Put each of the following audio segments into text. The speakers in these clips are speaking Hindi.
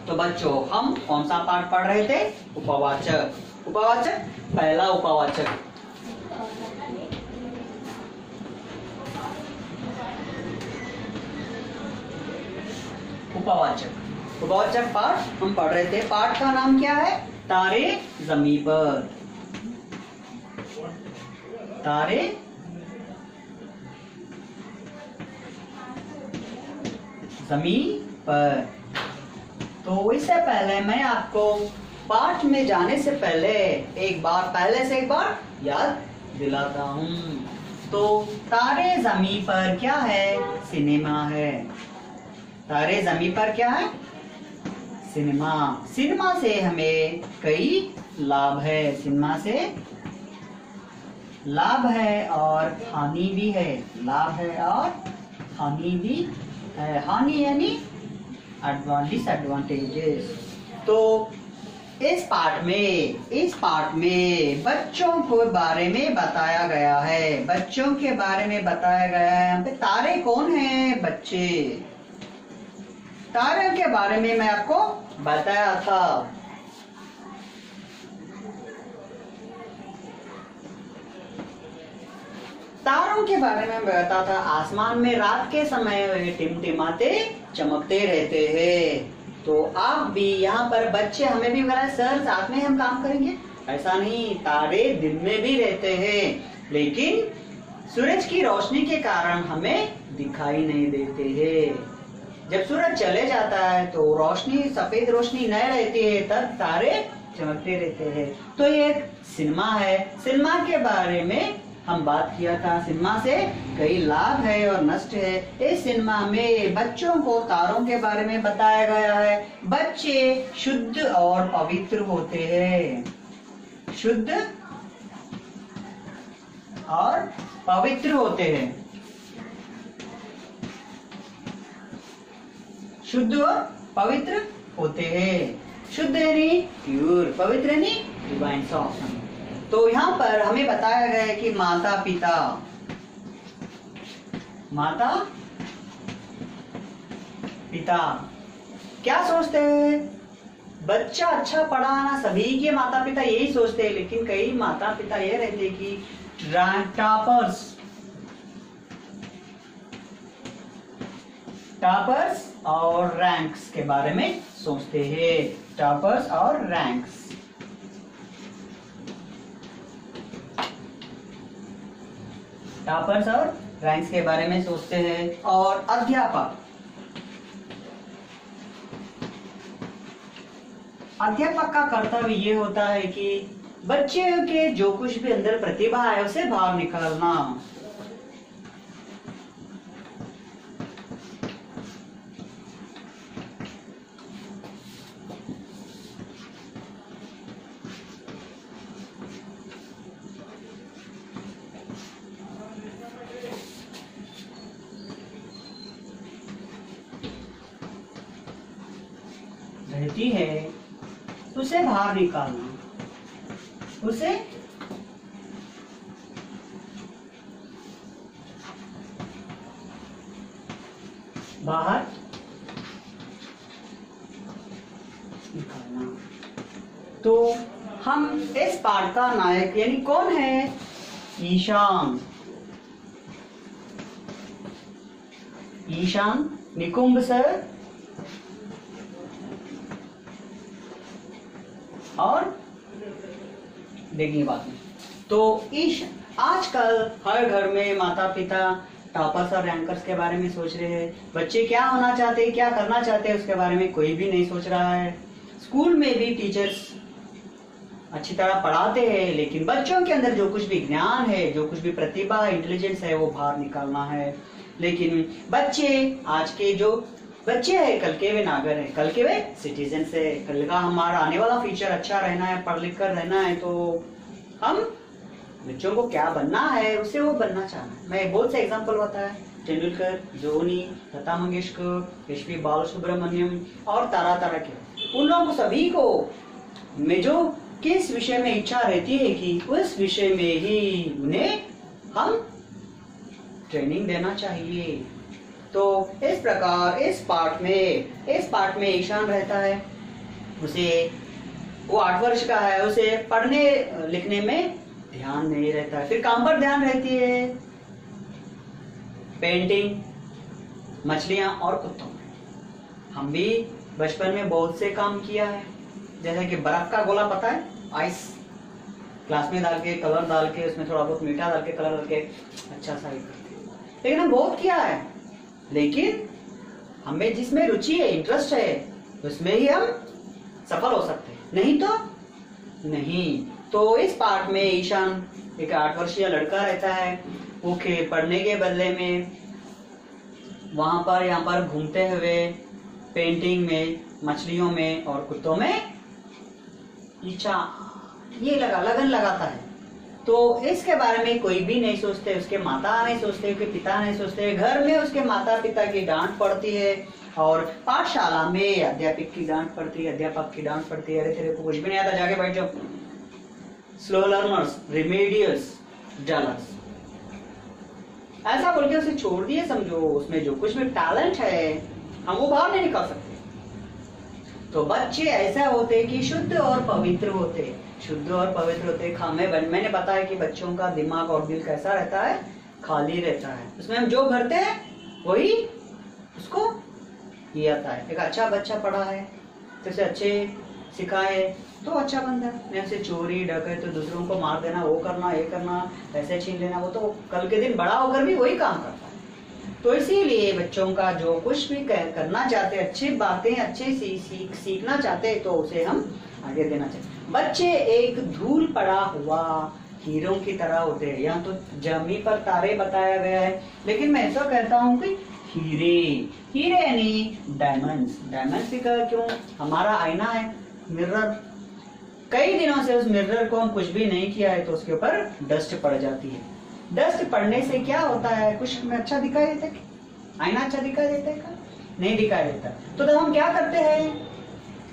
तो बच्चों हम कौन सा पाठ पढ़ रहे थे? उपवाचक। उपवाचक, पहला उपवाचक उपवाचक उपवाचक पाठ हम पढ़ रहे थे। पाठ का नाम क्या है? तारे जमी पर। तारे जमीन पर। तो इससे पहले मैं आपको पाठ में जाने से पहले एक बार याद दिलाता हूँ। तो तारे जमी पर क्या है? सिनेमा है। तारे जमी पर क्या है? सिनेमा। सिनेमा से हमें कई लाभ है। सिनेमा से लाभ है और हानि भी है। लाभ है और हानि भी है। हानि यानी डिसएडवांटेजेस। तो इस पाठ में बच्चों के बारे में बताया गया है। बच्चों के बारे में बताया गया है। यहाँ पे तारे कौन हैं? बच्चे। तारे के बारे में मैं आपको बताया था। तारों के बारे में बताया था। आसमान में रात के समय वे टिमटिमाते चमकते रहते हैं। तो आप भी यहाँ पर बच्चे हमें भी बोला सर साथ में हम काम करेंगे, ऐसा नहीं। तारे दिन में भी रहते हैं लेकिन सूरज की रोशनी के कारण हमें दिखाई नहीं देते हैं। जब सूरज चले जाता है तो रोशनी, सफेद रोशनी नहीं रहती है, तब तारे चमकते रहते हैं। तो ये एक सिनेमा है। सिनेमा के बारे में हम बात किया था। सिनेमा से कई लाभ है और नष्ट है। इस सिनेमा में बच्चों को तारों के बारे में बताया गया है। बच्चे शुद्ध और पवित्र होते हैं। शुद्ध और पवित्र होते हैं। शुद्ध और पवित्र होते हैं। शुद्ध यानी प्योर, पवित्र यानी डिवाइन सॉफ्ट। तो यहाँ पर हमें बताया गया है कि माता पिता क्या सोचते हैं? बच्चा अच्छा पढ़ाना, सभी के माता पिता यही सोचते हैं। लेकिन कई माता पिता ये रहते हैं कि टॉपर्स और रैंक्स के बारे में सोचते हैं। टॉपर्स और रैंक्स। टॉपर्स और रैंक्स के बारे में सोचते हैं। और अध्यापक का कर्तव्य ये होता है कि बच्चे के जो कुछ भी अंदर प्रतिभा है उसे बाहर निकालना। रहती है उसे बाहर निकालना, उसे बाहर निकालना। तो हम इस पाठ का नायक यानी कौन है? ईशान निकुंभ सर और देखिए बात में। तो आजकल हर घर में माता पिता टॉपर्स और रैंकर्स के बारे में सोच रहे हैं। बच्चे क्या होना चाहते हैं, क्या करना चाहते हैं, उसके बारे में कोई भी नहीं सोच रहा है। स्कूल में भी टीचर्स अच्छी तरह पढ़ाते हैं लेकिन बच्चों के अंदर जो कुछ भी ज्ञान है, जो कुछ भी प्रतिभा, इंटेलिजेंस है, वो बाहर निकालना है। लेकिन बच्चे, आज के जो बच्चे हैं, कल के वे नागर हैं, कल के वे सिटीजन है। कल का हमारा आने वाला फ्यूचर अच्छा रहना है, पढ़ लिख कर रहना है। तो हम बच्चों को क्या बनना है उसे वो बनना चाहना है। मैं बहुत से एग्जाम्पल बताया, तेंदुलकर, धोनी, लता मंगेशकर, एस.पी. बालसुब्रमण्यम और तरह के। उन लोगों को सभी को में जो किस विषय में इच्छा रहती है कि उस विषय में ही उन्हें हम ट्रेनिंग देना चाहिए। तो इस प्रकार इस पाठ में ईशान रहता है। उसे वो 8 वर्ष का है, उसे पढ़ने लिखने में ध्यान नहीं रहता है। फिर काम पर ध्यान रहती है, पेंटिंग, मछलियां और कुत्तों में। हम भी बचपन में बहुत से काम किया है, जैसे कि बर्फ का गोला पता है, आइस ग्लास में डाल के, कलर डाल के, उसमें थोड़ा बहुत मीठा डाल के, कलर डाल के अच्छा सा करते हैं। लेकिन हम बहुत किया है, लेकिन हमें जिसमें रुचि है, इंटरेस्ट है, उसमें ही हम सफल हो सकते हैं, नहीं तो नहीं। तो इस पार्ट में ईशान एक 8 वर्षीय लड़का रहता है, वो पढ़ने के बदले में वहां पर यहाँ पर घूमते हुए पेंटिंग में, मछलियों में और कुत्तों में ये लगन लगाता है। तो इसके बारे में कोई भी नहीं सोचते, उसके माता नहीं सोचते, उसके पिता नहीं सोचते। घर में उसके माता पिता की डांट पड़ती है और पाठशाला में अध्यापक की डांट पड़ती है, अरे तेरे को कुछ भी नहीं आता, जाके बैठ जाओ, स्लो लर्नर्स, रिमेडियल्स, डलर्स, ऐसा बोल के उसे छोड़ दिए। समझो उसमें जो कुछ भी टैलेंट है हम वो बाहर नहीं निकाल सकते। तो बच्चे ऐसा होते कि शुद्ध और पवित्र होते, मैंने बताया कि बच्चों का दिमाग और दिल कैसा रहता है, खाली रहता है। उसमें हम जो भरते हैं वही उसको ये आता है। एक अच्छा बच्चा पढ़ा है तो उसे अच्छे सिखाए तो अच्छा बनता है। नहीं से चोरी डकैत तो दूसरों को मार देना, वो करना, ये करना, पैसे छीन लेना, वो तो कल के दिन बड़ा होकर भी वही काम करता है। तो इसीलिए बच्चों का जो कुछ भी करना चाहते, अच्छी बातें अच्छे सीखना चाहते, तो उसे हम आगे देना चाहिए। बच्चे एक धूल पड़ा हुआ हीरों की तरह होते हैं। यहाँ तो जमी पर तारे बताया गया है, लेकिन मैं ऐसा कहता हूँ कि हीरे यानी डायमंड्स भी क्यों, हमारा आईना है, मिरर, कई दिनों से उस मिरर को हम कुछ भी नहीं किया है तो उसके ऊपर डस्ट पड़ जाती है। डस्ट पड़ने से क्या होता है, कुछ में अच्छा दिखाई देता है, आईना अच्छा दिखाई देता है, नहीं दिखाई देता। तो तब हम क्या करते हैं,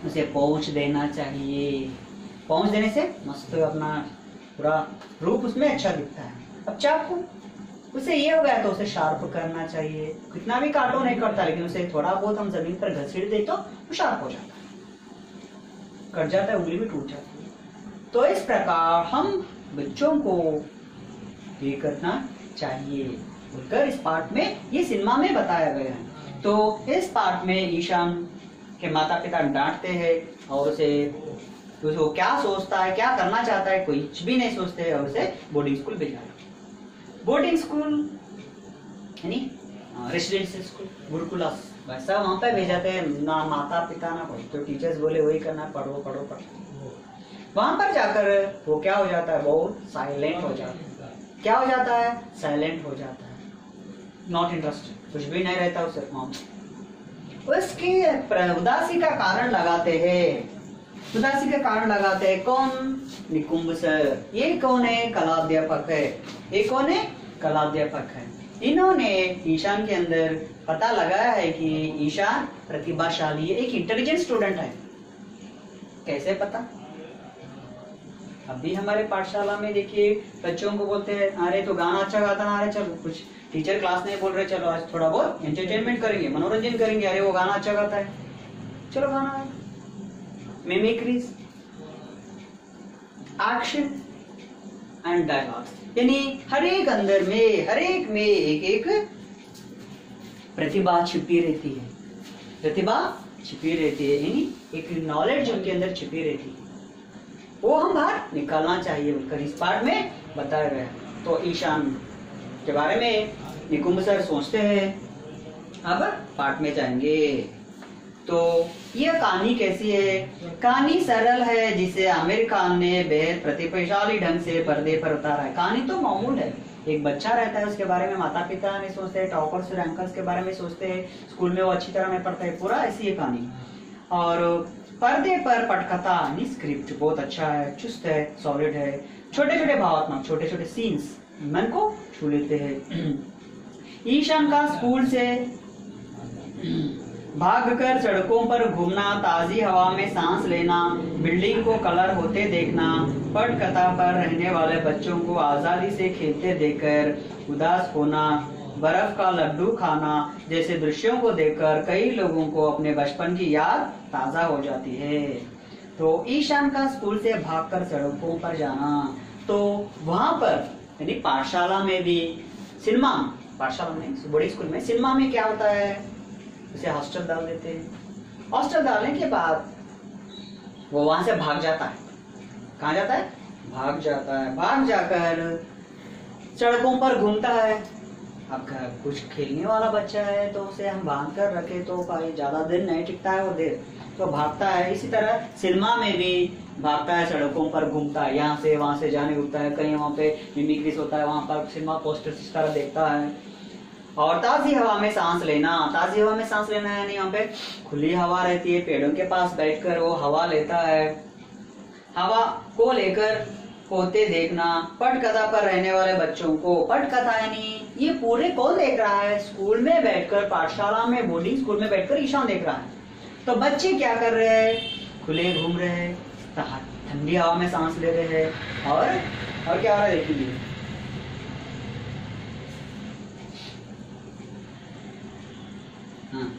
उसे पोंछ देना चाहिए। पोंछ देने से मस्त अपना पूरा रूप उसमें अच्छा दिखता है। अब चाकू, उसे ये हो गया तो उसे शार्प करना चाहिए। कितना भी काटो नहीं करता, लेकिन उसे थोड़ा बहुत हम जमीन पर घसीट दे तो वो शार्प हो जाता है, कट जाता है, उंगली भी टूट जाती है। तो इस प्रकार हम बच्चों को ये करना चाहिए बोलकर इस पार्ट में, ये सिनेमा में बताया गया है। तो इस पार्ट में ईशान के माता पिता डांटते हैं और उसे वो क्या सोचता है, क्या करना चाहता है, कुछ भी नहीं सोचते हैं और उसे बोर्डिंग स्कूल भेजा। बोर्डिंग स्कूल यानी रेसिडेंशियल स्कूल, गुरुकुलास, वैसा वहां पे भेजाते हैं। ना माता पिता ना कोई, तो टीचर्स बोले वही करना, पढ़ो पढ़ो पढ़ो। वहां पर जाकर वो क्या हो जाता है, बहुत साइलेंट हो जाता है। क्या हो जाता है, साइलेंट हो जाता है, नॉट इंटरेस्टेड, कुछ भी नहीं रहता उसे। उसकी उदासी का कारण लगाते हैं, कौन, निकुंभ सर। ये कौन है, कलाध्यापक है। ये कौन है, कलाध्यापक है। इन्होंने ईशान के अंदर पता लगाया है कि ईशान प्रतिभाशाली है, एक इंटेलिजेंट स्टूडेंट है। कैसे पता, अभी हमारे पाठशाला में देखिए बच्चों को बोलते हैं, अरे तो गाना अच्छा गाता ना, अरे चलो कुछ टीचर क्लास नहीं बोल रहे, चलो आज थोड़ा बहुत एंटरटेनमेंट करेंगे, मनोरंजन करेंगे, अरे वो गाना अच्छा गाता है, चलो गाना। मिमिक्रीज, एक्शन एंड डायलॉग्स, यानी हर एक अंदर में, हर एक में एक एक प्रतिभा छिपी रहती है, यानी एक नॉलेज उनके अंदर छिपी रहती है, वो हम बाहर निकालना चाहिए बोलकर इस पार्ट में बताया गया है। तो ईशान के बारे में निकुंभ सर सोचते हैं। अब पार्ट में जाएंगे। तो यह कहानी कैसी है, कहानी सरल है, जिसे आमिर खान ने बेहद प्रतिभाशाली ढंग से पर्दे पर उतारा है। कहानी तो मामूल है, एक बच्चा रहता है, उसके बारे में माता पिता नहीं सोचते, टॉपर्स रैंकर्स के बारे में सोचते हैं, स्कूल में वो अच्छी तरह नहीं पढ़ता है, पूरा ऐसी है कहानी। और पर्दे पर पटकथा स्क्रिप्ट बहुत अच्छा है, चुस्त है, सॉलिड है, छोटे छोटे भावात्मक, छोटे छोटे सीन्स मन को छू लेते हैं। ईशान का स्कूल से भागकर सड़कों पर घूमना, ताजी हवा में सांस लेना, बिल्डिंग को कलर होते देखना, पटकथा पर रहने वाले बच्चों को आजादी से खेलते देखकर उदास होना, बर्फ का लड्डू खाना जैसे दृश्यों को देखकर कई लोगों को अपने बचपन की याद ताजा हो जाती है। तो ईशान का स्कूल से भागकर सड़कों पर जाना, तो वहां पर यानी पाठशाला में भी, सिनेमा, पाठशाला में बड़ी स्कूल में, सिनेमा में क्या होता है, उसे हॉस्टल डाल देते हैं। हॉस्टल डालने के बाद वो वहां से भाग जाता है। कहाँ जाता है? भाग जाता है। भाग जाकर सड़कों पर घूमता है। अब कुछ खेलने वाला बच्चा है तो उसे हम बांध कर रखे तो भाई ज्यादा देर नहीं टिकता है वो देर, तो भागता है। इसी तरह सिनेमा में भी भागता है, सड़कों पर घूमता है, यहाँ से वहां से जाने उठता है, कहीं वहां पे मिमिक्रीज होता है, वहां पर सिनेमा पोस्टर इस तरह देखता है। और ताजी हवा में सांस लेना, ताजी हवा में सांस लेना यानी वहां पे खुली हवा रहती है, पेड़ों के पास बैठकर वो हवा लेता है। हवा को लेकर होते देखना, पटकथा पर रहने वाले बच्चों को, पटकथा यानी ये पूरे कौन देख रहा है? स्कूल में बैठकर, पाठशाला में, बोर्डिंग स्कूल में बैठकर ईशान देख रहा है। तो बच्चे क्या कर रहे हैं? खुले घूम रहे हैं, ठंडी हवा में सांस ले रहे हैं, और क्या हो रहा है देखिए। हाँ,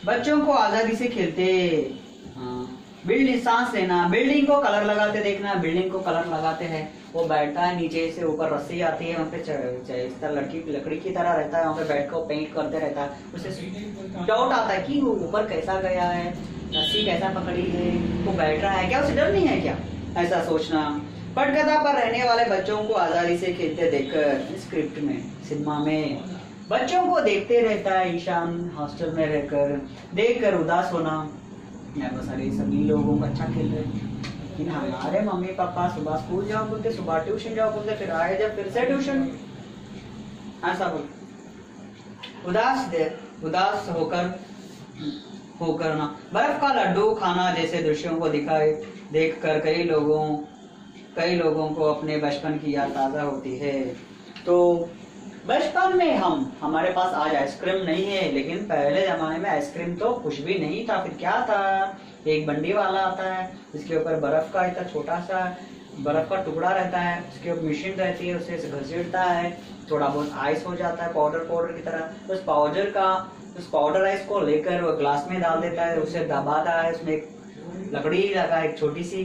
बच्चों को आजादी से खेलते, बिल्डिंग, सांस लेना, बिल्डिंग को कलर लगाते देखना, बिल्डिंग को कलर लगाते हैं, वो बैठता है नीचे से ऊपर रस्सी आती है, वहाँ पे इस तरह लकड़ी की तरह रहता है, वहाँ पे बैठ कर पेंट करते रहता है। उसे डाउट आता है कि वो ऊपर कैसा गया है, रस्सी कैसा पकड़ी है, वो बैठ रहा है क्या, उसे डर नहीं है क्या, ऐसा सोचना। पटकथा पर रहने वाले बच्चों को आजादी से खेलते देखकर, स्क्रिप्ट में, सिनेमा में बच्चों को देखते रहता है ईशान, हॉस्टल में रहकर, देखकर उदास होना। यहाँ पर सारे सभी लोगों को अच्छा खेल रहे हैं, लेकिन हमारे मम्मी पापा सुबह स्कूल जाओ बोलते, सुबह ट्यूशन जाओ बोलते, फिर आए जब फिर से ट्यूशन, ऐसा बोल। उदास होकर ना, बर्फ का लड्डू खाना जैसे दृश्यों को दिखाए देखकर कई लोगों को अपने बचपन की याद ताजा होती है। तो बचपन में हमारे पास आज आइसक्रीम नहीं है, लेकिन पहले जमाने में आइसक्रीम तो कुछ भी नहीं था। फिर क्या था? एक बंडी वाला आता है, जिसके ऊपर बर्फ का इतना छोटा सा बर्फ का टुकड़ा रहता है, उसके ऊपर मशीन रहती है, उसे घसीटता है, थोड़ा बहुत आइस हो जाता है, पाउडर की तरह। उस पाउडर आइस को लेकर वो ग्लास में डाल देता है, उसे दबाता है, उसमें एक लकड़ी लगा, एक छोटी सी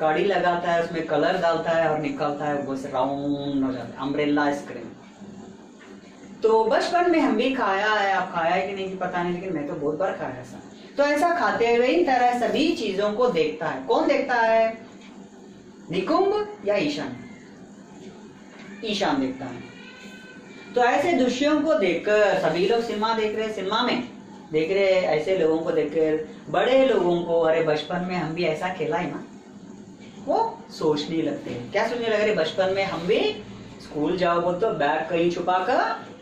काड़ी लगाता है, उसमें कलर डालता है और निकालता है, वो राउंड हो जाता है, अम्ब्रेला आइसक्रीम। तो बचपन में हम भी खाया है, आप खाया है कि नहीं कि पता नहीं, लेकिन मैं तो बहुत बार खाया ऐसा। तो ऐसा खाते हुए इन तरह सभी चीजों को देखता है। कौन देखता है? निकुंभ या ईशान? ईशान देखता है। तो ऐसे दृश्यों को देखकर सभी लोग सिनेमा देख रहे हैं, सिनेमा में देख रहे हैं, ऐसे लोगों को देखकर बड़े लोगों को, अरे बचपन में हम भी ऐसा खेला है ना, वो सोचने लगते हैं। क्या सोचने लग रहे? बचपन में हम भी स्कूल जाओ बोल तो बैग कहीं छुपा कर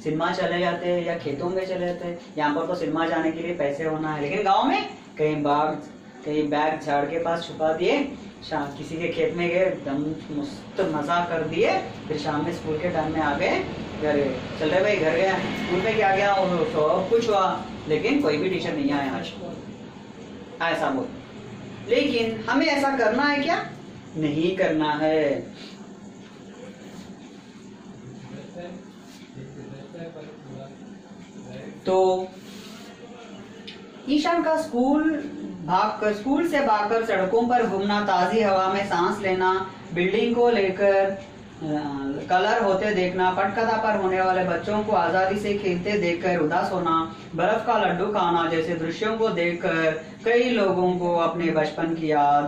सिनेमा चले जाते हैं या खेतों में चले जाते हैं। यहाँ पर तो सिनेमा जाने के लिए पैसे होना है, लेकिन गांव में कहीं बैग झाड़ के पास छुपा दिए, किसी के खेत में गए, एकदम मस्त मजा कर दिए, फिर शाम में स्कूल के टाइम में आ गए घर, चल रहे भाई घर गया, स्कूल में क्या गया, सब कुछ हुआ, लेकिन कोई भी टीचर नहीं आया आज, ऐसा बोल। लेकिन हमें ऐसा करना है क्या? नहीं करना है। तो ईशान का स्कूल से भागकर सड़कों पर घूमना, ताजी हवा में सांस लेना, बिल्डिंग को लेकर कलर होते देखना, पटकथा पर होने वाले बच्चों को आजादी से खेलते देखकर उदास होना, बर्फ का लड्डू खाना जैसे दृश्यों को देखकर कई लोगों को अपने बचपन की याद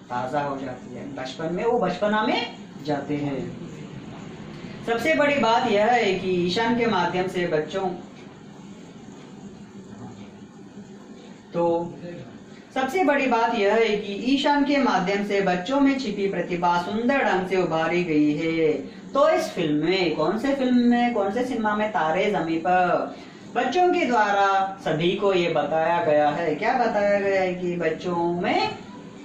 ताजा हो जाती है। बचपन में वो बचपना में जाते हैं। सबसे बड़ी बात यह है कि ईशान के माध्यम से सबसे बड़ी बात यह है कि ईशान के माध्यम से बच्चों में छिपी प्रतिभा सुंदर ढंग से उभारी गई है। तो इस फिल्म में, कौन से सिनेमा में, तारे ज़मीं पर, बच्चों के द्वारा सभी को ये बताया गया है। क्या बताया गया है? कि बच्चों में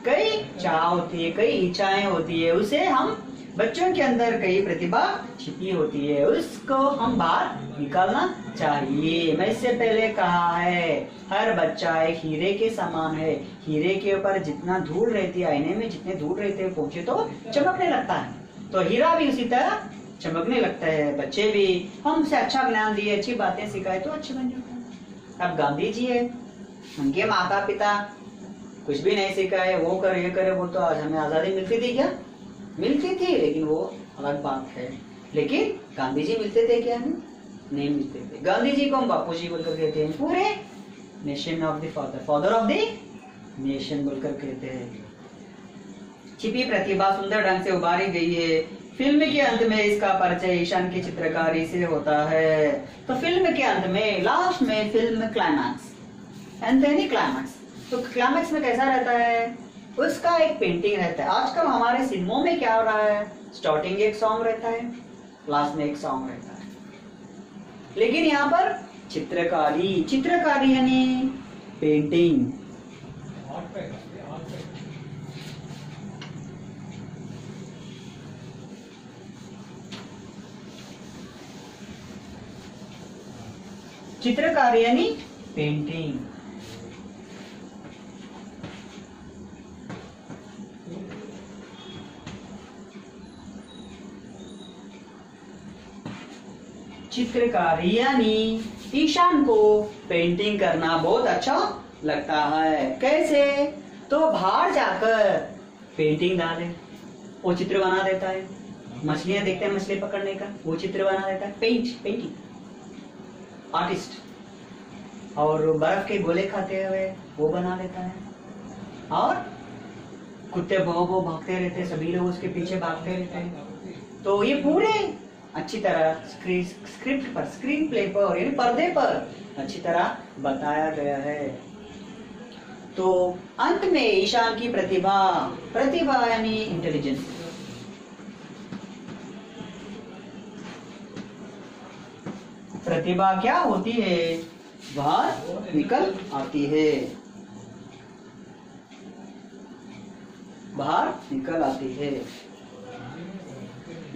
कई चाह होती है, कई इच्छाएं होती है, उसे हम बच्चों के अंदर कई प्रतिभा छिपी होती है, उसको हम बाहर निकालना चाहिए। मैं इससे पहले कहा है, हर बच्चा एक हीरे के समान है। हीरे के ऊपर जितना धूल रहती है, आईने में जितने धूल रहते हैं पहुंचे तो चमकने लगता है, तो हीरा भी उसी तरह चमकने लगता है। बच्चे भी, हम उसे अच्छा ज्ञान दिए, अच्छी बातें सिखाए तो अच्छे बन जाते हैं। अब गांधी जी है, उनके माता पिता कुछ भी नहीं सीखा है, वो करे ये करे, वो तो आज हमें आजादी मिलती थी क्या? मिलती थी, लेकिन वो अलग बात है। लेकिन गांधी जी मिलते थे क्या? नहीं मिलते थे। गांधी जी को हम बापू जी बोलकर कहते हैं, पूरे nation of the father, father of the nation बोलकर कहते हैं। छिपी प्रतिभा सुंदर ढंग से उभारी गई है। फिल्म के अंत में इसका परिचय ईशान की चित्रकारी से होता है। तो फिल्म के अंत में, लास्ट में फिल्म क्लाइमैक्स, अंत यानी क्लाइमैक्स। तो क्लाइमैक्स में कैसा रहता है? उसका एक पेंटिंग रहता है। आजकल हमारे सिनेमों में क्या हो रहा है? स्टार्टिंग एक सॉन्ग रहता है, लास्ट में एक सॉन्ग रहता है, लेकिन यहाँ पर चित्रकारी, चित्रकारी यानी पेंटिंग। चित्रकारी यानी पेंटिंग। चित्रकारी यानी ईशान को पेंटिंग करना बहुत अच्छा लगता है। कैसे? तो बाहर जाकर पेंटिंग डाले, वो चित्र बना देता है। मछलियां देखते हैं, मछली पकड़ने का, वो चित्र बना देता है। Painting artist. और बर्फ के गोले खाते हुए वो बना देता है। और कुत्ते भौ भागते रहते, सभी लोग उसके पीछे भागते रहते हैं। तो ये पूरे अच्छी तरह स्क्रिप्ट पर, स्क्रीन प्ले पर यानी पर्दे पर अच्छी तरह बताया गया है। तो अंत में ईशान की प्रतिभा, प्रतिभा यानी इंटेलिजेंस, प्रतिभा क्या होती है? बाहर निकल आती है, बाहर निकल आती है।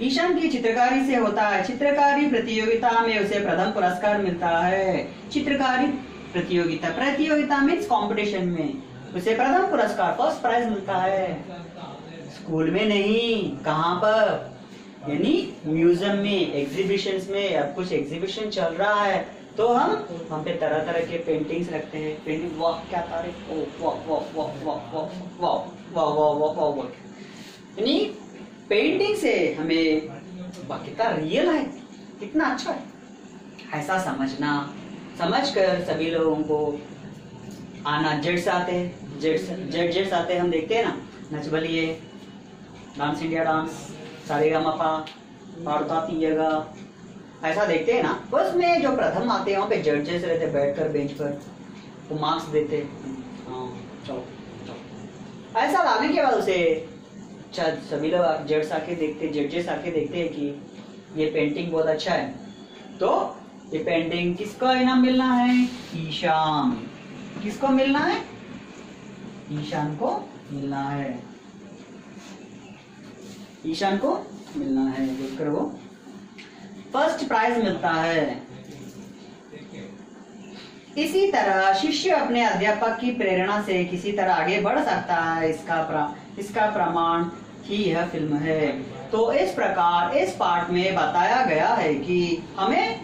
ईशान की चित्रकारी से होता है। चित्रकारी प्रतियोगिता में उसे प्रथम पुरस्कार मिलता है। चित्रकारी प्रतियोगिता, प्रतियोगिता मीन्स कंपटीशन में उसे प्रथम पुरस्कार, फर्स्ट प्राइज मिलता है। स्कूल में नहीं, कहाँ पर? यानी म्यूजियम में, एग्जीबिशंस में। अब कुछ एग्जीबिशन चल रहा है तो हम वहाँ पे तरह तरह के पेंटिंग्स रखते हैं। पेंटिंग, वाह क्या तारीफ, वाह वाह वाह वाह वाह वाह वाह वाह वाह वाह वाह। यानी पेंटिंग से हमें कितना रियल है, कितना अच्छा है, ऐसा समझना, समझकर सभी लोगों को आना। जड्स आते हैं, जड्स आते हैं, हम देखते हैं ना, Nach Baliye, dance India dance, Sa Re Ga Ma Pa, भारता तीयगा, ऐसा देखते हैं ना। उसमें जो प्रथम आते हैं वहाँ पे जजेस रहते, बैठकर बेंच पर, वो मार्क्स देते। हाँ चलो चलो, ऐसा लाने के बाद उसे सभी लोग जजेस आके देखते हैं कि ये पेंटिंग बहुत अच्छा है। तो ये पेंटिंग किसको इनाम मिलना है? ईशान। किसको मिलना है? ईशान को मिलना है, ईशान को मिलना है। देखकर वो फर्स्ट प्राइज मिलता है। इसी तरह शिष्य अपने अध्यापक की प्रेरणा से किसी तरह आगे बढ़ सकता है, इसका प्रमाण ही यह फिल्म है। तो इस प्रकार इस पाठ में बताया गया है कि हमें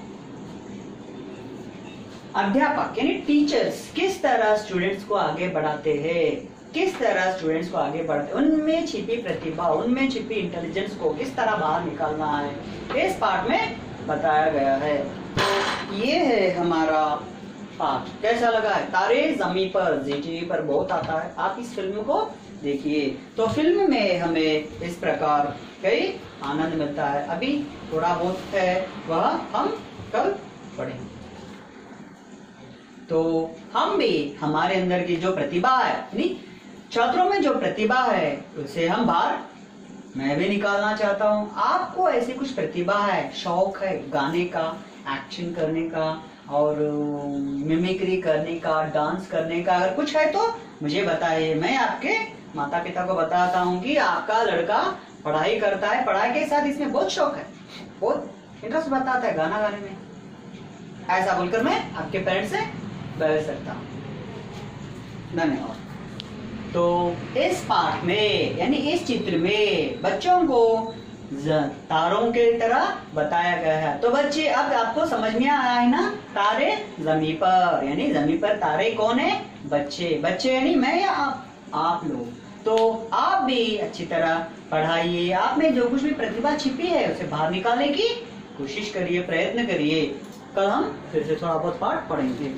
अध्यापक यानी टीचर्स किस तरह स्टूडेंट्स को आगे बढ़ाते हैं, किस तरह स्टूडेंट्स को आगे बढ़ाते, उनमें छिपी प्रतिभा, उनमें छिपी इंटेलिजेंस को किस तरह बाहर निकालना है, इस पाठ में बताया गया है। तो ये है हमारा पाठ। कैसा लगा है? तारे ज़मीं पर ZTV पर बहुत आता है, आप इस फिल्म को देखिए। तो फिल्म में हमें इस प्रकार कई आनंद मिलता है। अभी थोड़ा बहुत है वह हम कल पढ़ेंगे। तो हम भी, हमारे अंदर की जो प्रतिभा है, नहीं छात्रों में जो प्रतिभा है उसे हम बाहर, मैं भी निकालना चाहता हूँ। आपको ऐसी कुछ प्रतिभा है, शौक है गाने का, एक्शन करने का और मिमिक्री करने का, डांस करने का, अगर कुछ है तो मुझे बताइए। मैं आपके माता पिता को बताता हूँ कि आपका लड़का पढ़ाई करता है, पढ़ाई के साथ इसमें बहुत शौक है, बहुत इंटरेस्ट बताता है गाना गाने में, ऐसा बोलकर मैं आपके पेरेंट्स से बता सकता हूँ। धन्यवाद। तो इस पाठ में यानी इस चित्र में बच्चों को तारों के तरह बताया गया है। तो बच्चे अब आपको समझ में आया है ना, तारे ज़मीं पर, यानी ज़मीं पर तारे कौन है? बच्चे। बच्चे यानी मैं या आप, आप लोग। तो आप भी अच्छी तरह पढ़ाइए, आप में जो कुछ भी प्रतिभा छिपी है उसे बाहर निकालने की कोशिश करिए, प्रयत्न करिए। कल हम फिर से थोड़ा बहुत पाठ पढ़ेंगे।